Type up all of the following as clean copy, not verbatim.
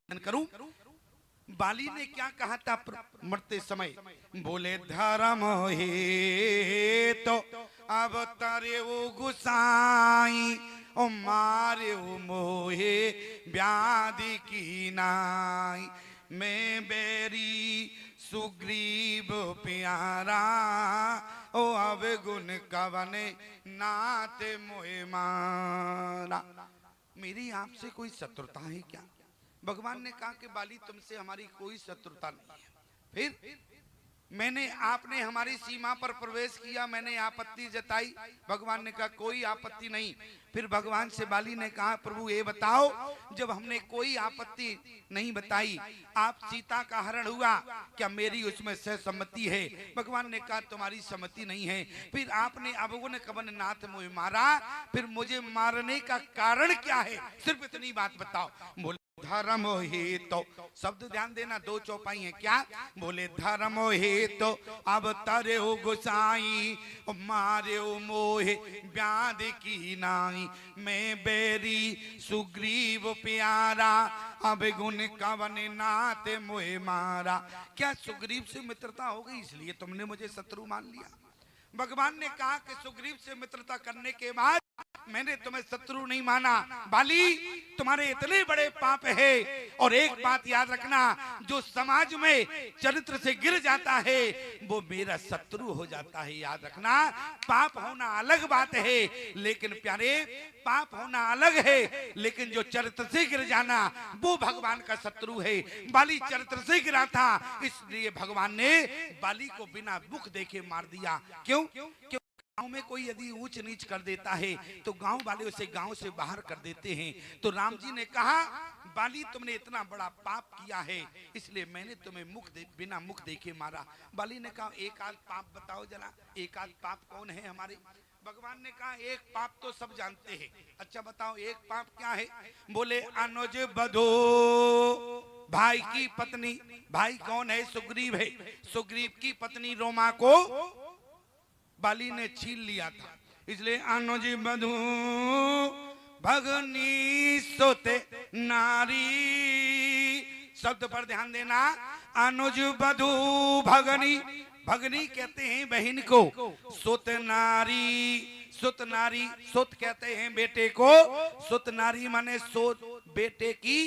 करूं। बाली ने क्या कहा था मरते समय? बोले धर्म हे तो अब तारे वो गुसाई ओ मारे वो मोहे व्याधि की नाई। मैं बेरी सुग्रीव प्यारा ओ अब गुण कवने नाते मोहे मारा। मेरी आपसे कोई शत्रुता है क्या? भगवान ने कहा कि बाली तुमसे हमारी कोई शत्रुता नहीं है। फिर आपने हमारी सीमा पर प्रवेश किया, मैंने आपत्ति जताई, भगवान ने कहा कोई आपत्ति नहीं। फिर भगवान से बाली ने कहा प्रभु ये बताओ, जब हमने कोई आपत्ति नहीं बताई, आप सीता का हरण हुआ, क्या मेरी उसमें सहसम्मति है? भगवान ने कहा तुम्हारी सम्मति नहीं है। फिर आपने अवगुण कवन नाथ मुझे मारा, फिर मुझे मारने का कारण क्या है? सिर्फ इतनी बात बताओ। बोले धर्म हे तो, शब्द ध्यान देना, दो चौपाई है क्या? बोले धर्म हे तो अब तरे हो गुसाई मारे हो मोहे व्याधि की नाई। मैं बेरी सुग्रीव प्यारा अब गुण कवन नाते मोहे मारा। क्या सुग्रीव से मित्रता हो गई इसलिए तुमने मुझे शत्रु मान लिया? भगवान ने कहा कि सुग्रीव से मित्रता करने के बाद मैंने तुम्हें शत्रु नहीं माना। बाली तुम्हारे इतने बड़े पाप है, और एक बात याद रखना, जो समाज में चरित्र से गिर जाता है वो मेरा शत्रु हो जाता है। याद रखना, पाप होना अलग बात है, लेकिन प्यारे पाप होना अलग है, लेकिन जो चरित्र से गिर जाना वो भगवान का शत्रु है। बाली चरित्र से गिरा था, इसलिए भगवान ने बाली को बिना मुख देखे मार दिया। क्यों? गांव में कोई यदि ऊंच नीच कर देता है तो गांव वाले उसे गांव से बाहर कर देते हैं। तो राम जी ने कहा बाली तुमने इतना बड़ा पाप किया है, इसलिए मैंने तुम्हें बिना मुख देखे मारा। बाली ने कहा एक आध पाप बताओ जरा, एक आध पाप कौन है हमारे? भगवान ने कहा एक पाप तो सब जानते हैं। अच्छा बताओ एक पाप क्या है? बोले अनुज बधो, भाई की पत्नी, भाई कौन है? सुग्रीव है। सुग्रीव की पत्नी रोमा को बाली ने छीन लिया था, इसलिए अनुज बधू भगनी सोते नारी। शब्द पर ध्यान देना, अनुज बधू भगनी, भगनी कहते हैं बहन को, सुत नारी, सुत नारी, सुत कहते हैं बेटे को, सुत नारी माने सुत बेटे की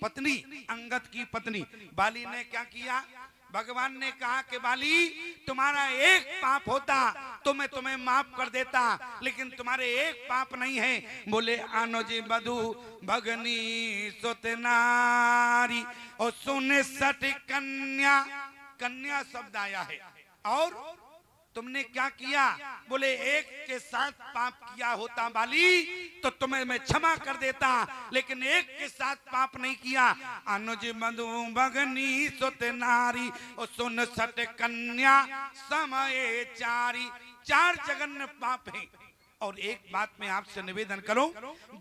पत्नी, अंगद की पत्नी। बाली ने क्या किया? भगवान ने कहा कि बाली तुम्हारा एक पाप होता तो मैं तुम्हें माफ कर देता, लेकिन तुम्हारे एक पाप नहीं है। बोले अनुज बधू भगनी सुत नारी और सुन सठ कन्या, कन्या शब्द आया है। और तुमने क्या किया? बोले एक के साथ पाप किया होता बाली तो तुम्हें मैं क्षमा कर देता, लेकिन एक के साथ पाप नहीं किया। अनुज बधू भगनी सुत नारी और सुन सट कन्या समय चारी, चार जघन्य पाप है। और एक बात मैं आपसे निवेदन करूं,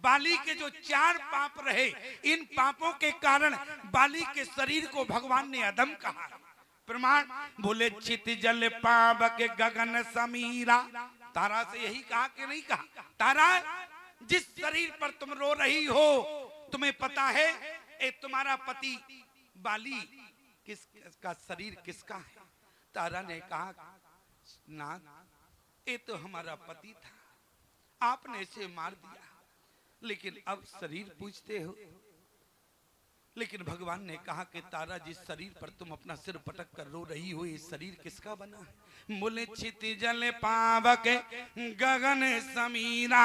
बाली के जो चार पाप रहे, इन पापों के कारण बाली के शरीर को भगवान ने अधम कहा। प्रमाण? बोले चित जल पावक गगन समीरा। तारा से यही कहा कि नहीं कहा? तारा जिस शरीर पर तुम रो रही हो, तुम्हें पता है ए तुम्हारा पति बाली किसका शरीर किसका है? तारा ने कहा नाथ ये तो हमारा पति था, आपने इसे मार दिया, लेकिन अब शरीर पूछते हो। लेकिन भगवान ने कहा कि तारा जिस शरीर पर तुम अपना सिर पटक कर रो रही हो, ये शरीर किसका बना है? बोले क्षिति जल पावक गगन समीरा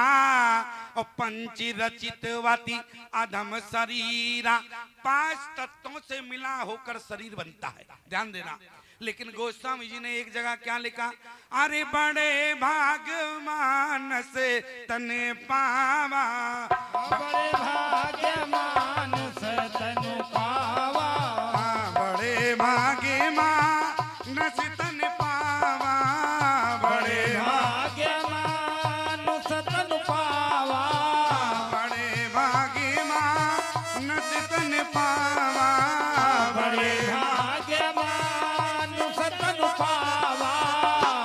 और पंच रचित वाती अधम शरीरा। पांच तत्वों से मिला होकर शरीर बनता है, ध्यान देना। लेकिन गोस्वामी जी ने एक जगह क्या लिखा? अरे बड़े भाग मानस तन पावा, बड़े भाग्य मानस तन पावा, बड़े भाग्य मानस तन पावा, बड़े भाग्य मानस तन पावा, बड़े भाग्य मानस तन पावा, बड़े भाग्य मानस तन पावा।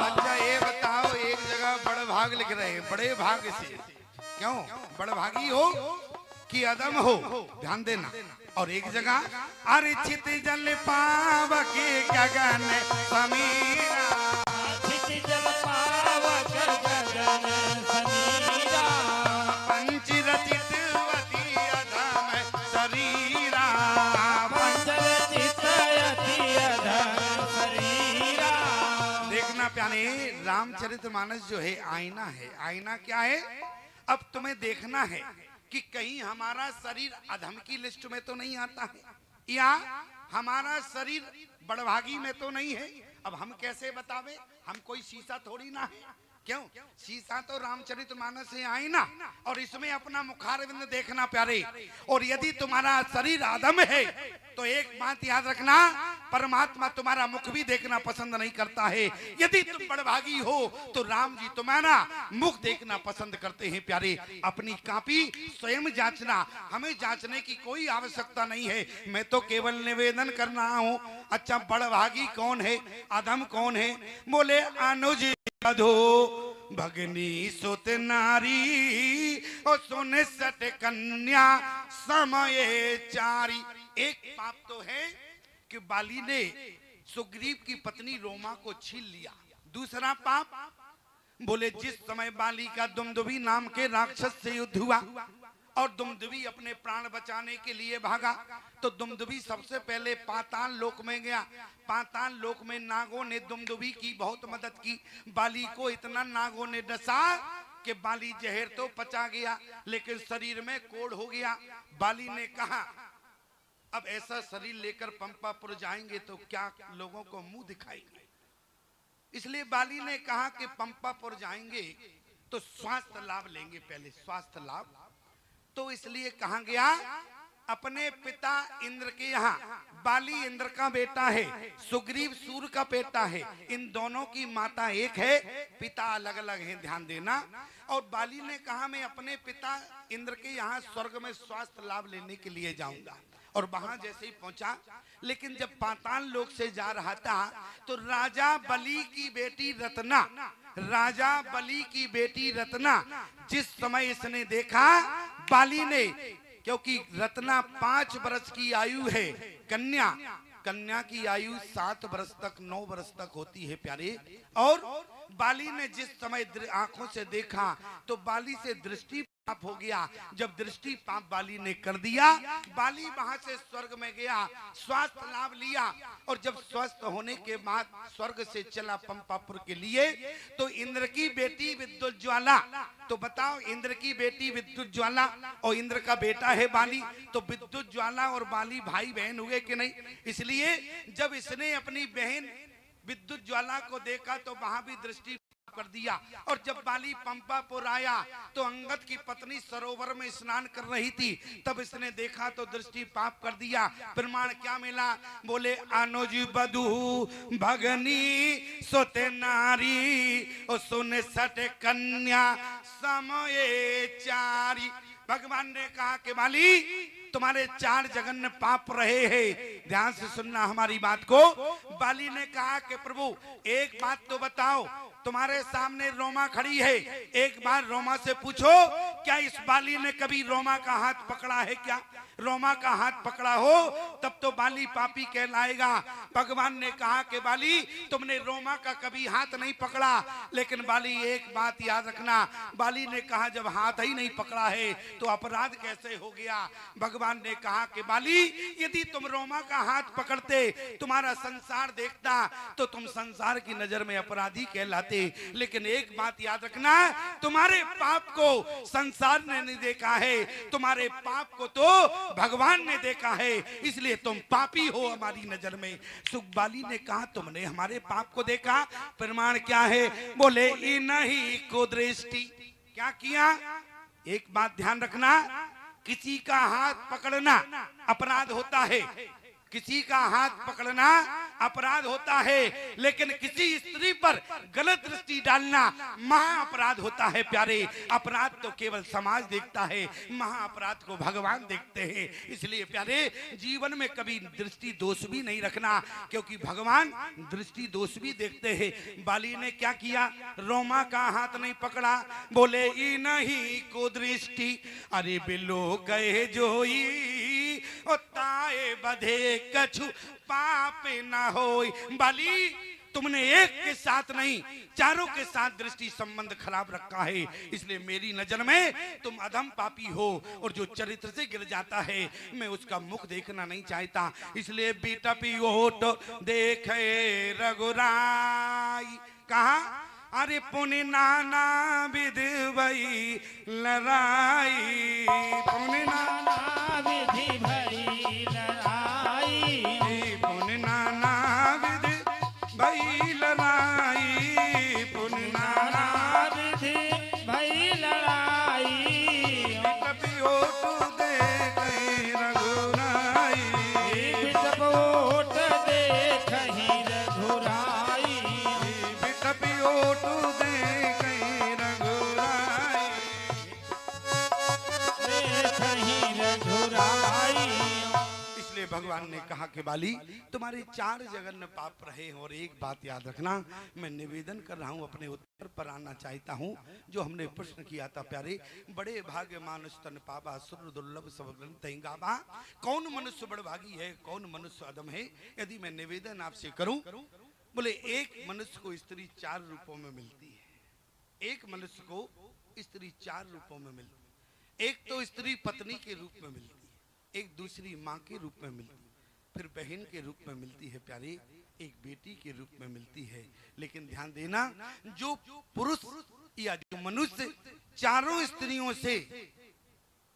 अच्छा ये बताओ, एक जगह बड़ भाग लिख रहे हैं, बड़े भाग से क्यों? बड़ भागी हो कि अदम हो, ध्यान देना। और एक जगह अरे चित जल पावके गगन समीरा, छित जल पावक गगन समीरा, पंच रचित वती अधम शरीरा, पंचरचित यति अधम शरीरा। देखना प्यारे, रामचरितमानस जो है आईना है। आईना क्या है? अब तुम्हें देखना है कि कहीं हमारा शरीर अधम की लिस्ट में तो नहीं आता है, या हमारा शरीर बड़भागी में तो नहीं है। अब हम कैसे बतावे? हम कोई शीशा थोड़ी ना है। क्यों? शीशा तो रामचरितमानस है आईना, और इसमें अपना मुखारविंद देखना प्यारे। और यदि तुम्हारा शरीर अधम है तो एक बात याद रखना, परमात्मा तुम्हारा मुख भी देखना पसंद नहीं करता है। यदि तुम बड़भागी हो तो राम जी तुम्हारा मुख देखना पसंद करते हैं प्यारे। अपनी कापी स्वयं जांचना, हमें जांचने की कोई आवश्यकता नहीं है। मैं तो केवल निवेदन कर रहा हूँ। अच्छा, बड़भागी कौन है, अधम कौन है? बोले अनुज अधो भगनी सुत नारी और सुन सट कन्या समय चारी। एक पाप तो है कि बाली ने सुग्रीव की पत्नी रोमा को छीन लिया। दूसरा पाप, बोले जिस समय बाली का दुमदुभी नाम के राक्षस से युद्ध हुआ और दुमदुभी अपने प्राण बचाने के लिए भागा, तो दुमदुभी सबसे पहले पाताल लोक में गया। पाताल लोक में नागों ने दुमदुभी की बहुत मदद की। बाली को इतना नागों ने डसा कि बाली जहर तो पचा गया, लेकिन शरीर में कोढ़ हो गया। बाली ने कहा अब ऐसा शरीर लेकर पंपापुर जाएंगे तो क्या लोगों को मुंह दिखाएंगे। इसलिए बाली ने कहा कि पंपापुर जाएंगे तो स्वास्थ्य लाभ लेंगे, पहले स्वास्थ्य लाभ। तो इसलिए कहा गया अपने पिता इंद्र के यहाँ। बाली इंद्र का बेटा है, सुग्रीव सूर्य का बेटा है। इन दोनों की माता एक है, पिता अलग अलग है, ध्यान देना। और बाली ने कहा मैं अपने पिता इंद्र के यहाँ स्वर्ग में स्वास्थ्य लाभ लेने के लिए जाऊंगा। और वहां जैसे ही पहुंचा, लेकिन जब पाताल लोक से जा रहा था तो राजा बलि की बेटी रत्ना, राजा बलि की बेटी रत्ना, जिस समय इसने देखा बाली ने, क्योंकि रत्ना 5 वर्ष की आयु है, कन्या, कन्या की आयु 7 वर्ष तक 9 वर्ष तक होती है प्यारे। और बाली ने जिस समय आंखों से देखा तो बाली से दृष्टि पाप हो गया। जब दृष्टि पाप बाली ने कर दिया, बाली वहां से स्वर्ग में गया, स्वास्थ्य लाभ लिया। और जब स्वस्थ होने के बाद स्वर्ग से चला पंपापुर के लिए, तो इंद्र की बेटी विद्युत ज्वाला, तो बताओ इंद्र की बेटी विद्युत ज्वाला और इंद्र का बेटा है बाली, तो विद्युत ज्वाला और बाली भाई बहन हुए कि नहीं? इसलिए जब इसने अपनी बहन विद्युत ज्वाला को देखा तो वहां भी दृष्टि कर दिया। और जब बाली पंपापुर आया तो अंगद की पत्नी सरोवर में स्नान कर रही थी, तब इसने देखा तो दृष्टि पाप कर दिया। प्रमाण क्या मिला? बोले अनुज बधू भगनी सोते नारी और सुन सट कन्या समय चारी। भगवान ने कहा कि बाली तुम्हारे 4 जघन्य पाप रहे हैं, ध्यान से सुनना हमारी बात को। बाली ने कहा कि प्रभु एक बात तो बताओ, तुम्हारे सामने रोमा खड़ी है, एक बार रोमा से पूछो क्या इस बाली ने कभी रोमा का हाथ पकड़ा है क्या? रोमा का हाथ पकड़ा हो तब तो बाली पापी कहलाएगा। भगवान ने कहा कि बाली तुमने रोमा का कभी हाथ नहीं पकड़ा, लेकिन बाली एक बात याद रखना। बाली ने कहा जब हाथ ही नहीं पकड़ा है तो अपराध कैसे हो गया? भगवान ने कहा कि बाली यदि तुम रोमा का हाथ पकड़ते, तुम्हारा संसार देखता, तो तुम संसार की नजर में अपराधी कहलाते। लेकिन एक बात याद रखना, तुम्हारे पाप को संसार ने नहीं देखा है, तुम्हारे पाप को तो भगवान ने देखा है, इसलिए तुम पापी हो हमारी नजर में। सुखबाली ने कहा तुमने हमारे पाप को देखा, प्रमाण क्या है? बोले इन्हीं को दृष्टि। क्या किया? एक बात ध्यान रखना, किसी का हाथ पकड़ना अपराध होता है, किसी का हाथ पकड़ना अपराध होता है, लेकिन किसी स्त्री पर गलत दृष्टि डालना महा अपराध होता है प्यारे। अपराध तो केवल समाज देखता है, महा अपराध को भगवान देखते हैं। इसलिए प्यारे जीवन में कभी दृष्टि दोष भी नहीं रखना, क्योंकि भगवान दृष्टि दोष भी देखते हैं। बाली ने क्या किया? रोमा का हाथ नहीं पकड़ा, बोले ई नहीं को दृष्टि। अरे बिलो कहे जोई ओ ताए बधे कछु पाप न होई। बाली तुमने एक के साथ नहीं चारों के साथ दृष्टि संबंध खराब रखा है, इसलिए मेरी नजर में तुम अधम पापी हो। और जो चरित्र से गिर जाता है मैं उसका मुख देखना नहीं चाहता, इसलिए बीटपी ओट देखे रघुराई। कहा अरे पुण्य नाना विध भई लड़ाई, पुण्य नाना विधि भई लड़ाई, पुण्य नाना विधि भई लड़ाई, पुण्य नाना विधि भई लड़ाई। कभी ओट दे कहीं रघुराई, बिटपोट देखहि रघुराई, कभी ओट दे कहीं रघुराई। देखहि रघुराई। इसलिए भगवान ने कहा कि बाली तुम्हारे 4 जगन्य पाप रहे, और एक बात याद रखना, मैं निवेदन कर रहा हूं, अपने उत्तर पर आना चाहता हूं। जो हमने प्रश्न किया था प्यारे, बड़े भाग्य मानुष तन पावा सुर दुर्लभ सब ग्रंथ गावा। कौन मनुष्य बड़भागी है, कौन मनुष्य अधम है? यदि मैं निवेदन आपसे करूं, बोले एक मनुष्य को स्त्री 4 रूपों में मिलती है। एक मनुष्य को स्त्री 4 रूपों में मिलती है। एक तो स्त्री पत्नी के रूप में मिलती है, एक दूसरी माँ के रूप में मिलती है, फिर बहन के रूप में मिलती है प्यारे, एक बेटी के रूप में मिलती है। लेकिन ध्यान देना, जो पुरुष या जो मनुष्य चारों स्त्रियों से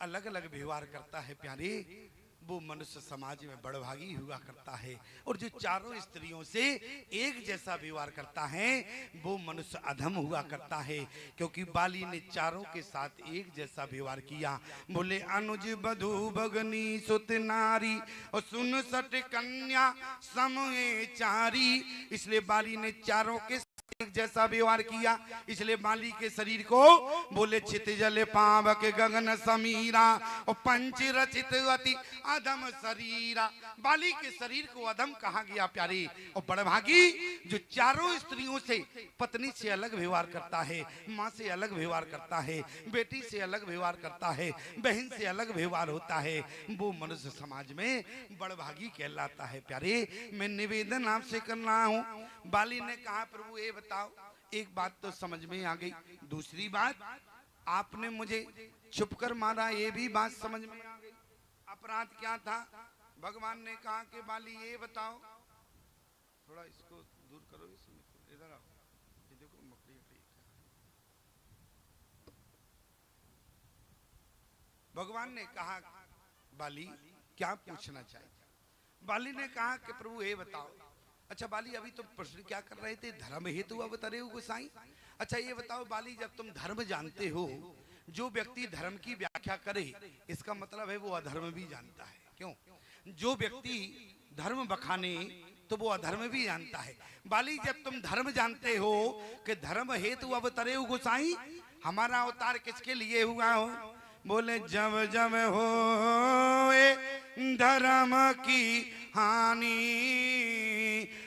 अलग अलग व्यवहार करता है प्यारे, वो मनुष्य समाज में बड़भागी हुआ करता है। और जो चारों स्त्रियों से एक जैसा व्यवहार करता है वो मनुष्य अधम हुआ करता है। क्योंकि बाली ने चारों के साथ एक जैसा व्यवहार किया। बोले अनुज बधु भगनी सुत नारी और सुन सट कन्या समये चारी। इसलिए बाली ने चारों के एक जैसा व्यवहार किया। इसलिए बाली के शरीर को बोले चित जल पावक गगन समीरा और पंच रचित अति अधम शरीरा। बाली के शरीर को अधम कहा गया प्यारे। और बड़भागी जो चारों स्त्रियों से पत्नी से अलग व्यवहार करता है, माँ से अलग व्यवहार करता है, बेटी से अलग व्यवहार करता है, बहन से अलग व्यवहार होता है, वो मनुष्य समाज में बड़भागी कहलाता है प्यारे। मैं निवेदन आपसे कर रहा हूँ। बाली ने कहा प्रभु ये बताओ, एक बात तो समझ में आ गई, दूसरी बात आपने मुझे छुप कर मारा, ये भी बात समझ में आ गई। अपराध क्या था? भगवान ने कहा कि बाली ये बताओ, थोड़ा इसको दूर करो, इधर आओ, ये देखो मकड़ी अकड़ी। भगवान ने कहा बाली क्या पूछना चाहिए? बाली ने कहा कि प्रभु ये बताओ। अच्छा बाली, अभी तुम प्रश्न क्या कर रहे थे? धर्म हेतु अवतरे हो गोसाई। अच्छा ये बताओ बाली, जब तुम धर्म जानते हो, जो व्यक्ति धर्म की व्याख्या करे इसका मतलब है वो अधर्म भी जानता है। क्यों? जो व्यक्ति धर्म बखाने तो वो अधर्म भी जानता है। बाली जब तुम धर्म जानते हो कि धर्म हेतु अवतरे हो गोसाई, हमारा अवतार किसके लिए हुआ हो? बोले जब जब हो धर्म की हानि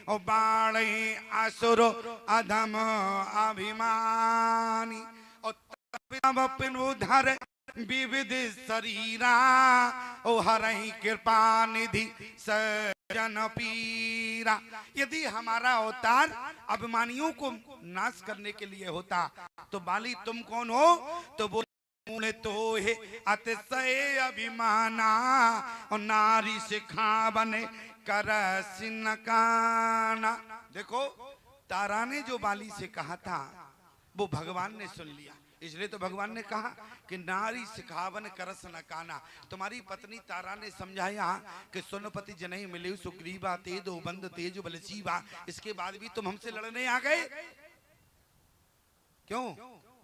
और बाढ़े असुर अधम अभिमानी और तब उधर विविध शरीरा ओ हरहि कृपा निधि सजन पीरा। यदि हमारा अवतार अभिमानियों को नाश करने के लिए होता तो बाली तुम कौन हो? तो वो तो है अतिशय अभिमाना और नारी सिखावन कर सिनकाना। देखो तारा ने जो बाली से कहा था वो भगवान ने सुन लिया, इसलिए तो भगवान ने कहा कि नारी सिखावन करस नकाना। तुम्हारी पत्नी तारा ने समझाया कि सोनपति जनहि मिले सुग्रीवा तेजो बंद तेज बलसीवा, इसके बाद भी तुम हमसे लड़ने आ गए क्यों?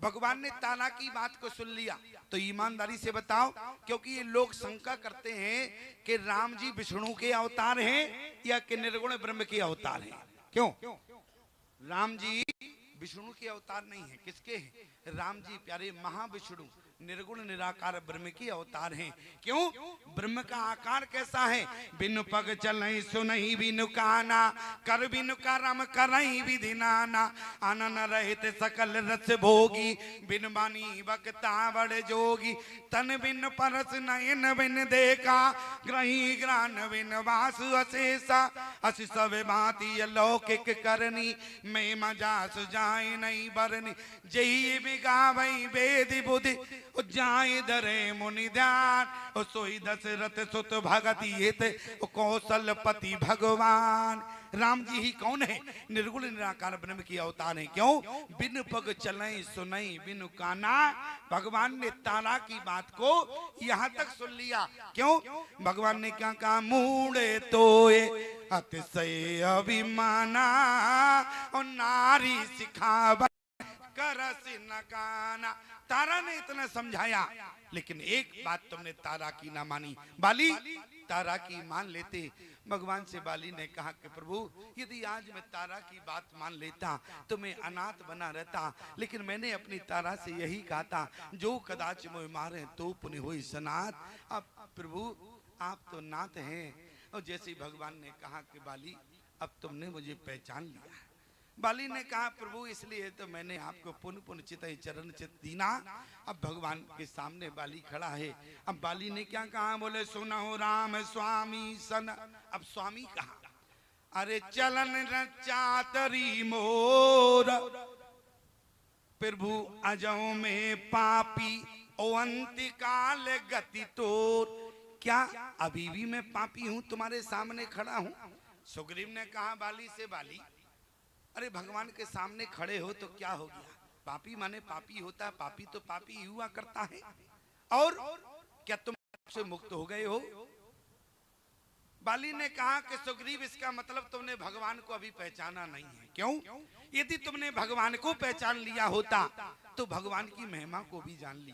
भगवान ने ताना की बात को सुन लिया। तो ईमानदारी से बताओ, क्योंकि ये लोग शंका करते हैं कि राम जी विष्णु के अवतार हैं या कि निर्गुण ब्रह्म के अवतार हैं। क्यों? राम जी विष्णु के अवतार नहीं है, किसके हैं? राम जी प्यारे महाविष्णु निर्गुण निराकार ब्रह्म की अवतार हैं। क्यों? ब्रह्म का आकार कैसा है? बिनु पग चलई सुनई बिनु काना, कर बिनु करम करई विधि नाना, आनन रहित सकल रस भोगी, बिन बानी बकता बड़ जोगी, तन बिन परस नयन बिन देखा, ग्रही ग्रान बिन वास अशेषा, अस सब भांति अलौकिक करनी, मैं मजा सुजाए नहीं बरनी, जही बिगावई वेद बुद्धि, जाए दरे मुनि ध्यान, सोई दशरथ सुत भगति हित, कौशलपति भगवान। राम जी ही कौन है? निर्गुण निराकार ब्रह्म की अवतार है। क्यों? बिन पग चलई सुनई बिनु काना, भगवान ने तारा की बात को यहाँ तक सुन लिया। क्यों? भगवान ने क्या कहा? मूड़े तोए अतिशय अभिमाना, और नारी सिखावा करस नकाना। तारा ने इतना समझाया, लेकिन एक बात तुमने तारा की ना मानी। बाली तारा की मान लेते। भगवान से बाली ने कहा कि प्रभु, यदि आज मैं तारा की बात मान लेता तो मैं अनाथ बना रहता, लेकिन मैंने अपनी तारा से यही कहा था, जो कदाच मोह मारे तो पुण्य होई सनाथ। अब प्रभु आप तो नाथ हैं। और जैसे भगवान ने कहा कि बाली अब तुमने मुझे पहचान लिया। बाली ने कहा प्रभु इसलिए तो मैंने आपको पुण्य पुण्य चित चरण चित दीना। अब भगवान के सामने बाली खड़ा है। अब बाली ने क्या कहा? बोले सुनो राम स्वामी सन। अब स्वामी कहा? अरे चलन चातरी मोर, प्रभु अजो में पापी, ओ अंतिकाल गति तोर। क्या अभी भी मैं पापी हूं, तुम्हारे सामने खड़ा हूं? सुग्रीव ने कहा बाली से, बाली अरे भगवान के सामने खड़े हो तो क्या हो गया? पापी माने पापी होता है, पापी तो पापी ही हुआ करता है। और क्या तुम से मुक्त हो गए हो? बाली ने कहा कि सुग्रीव इसका मतलब तुमने भगवान को अभी पहचाना नहीं है। क्यों? यदि तुमने भगवान को पहचान लिया होता तो भगवान की महिमा को भी जान लिया।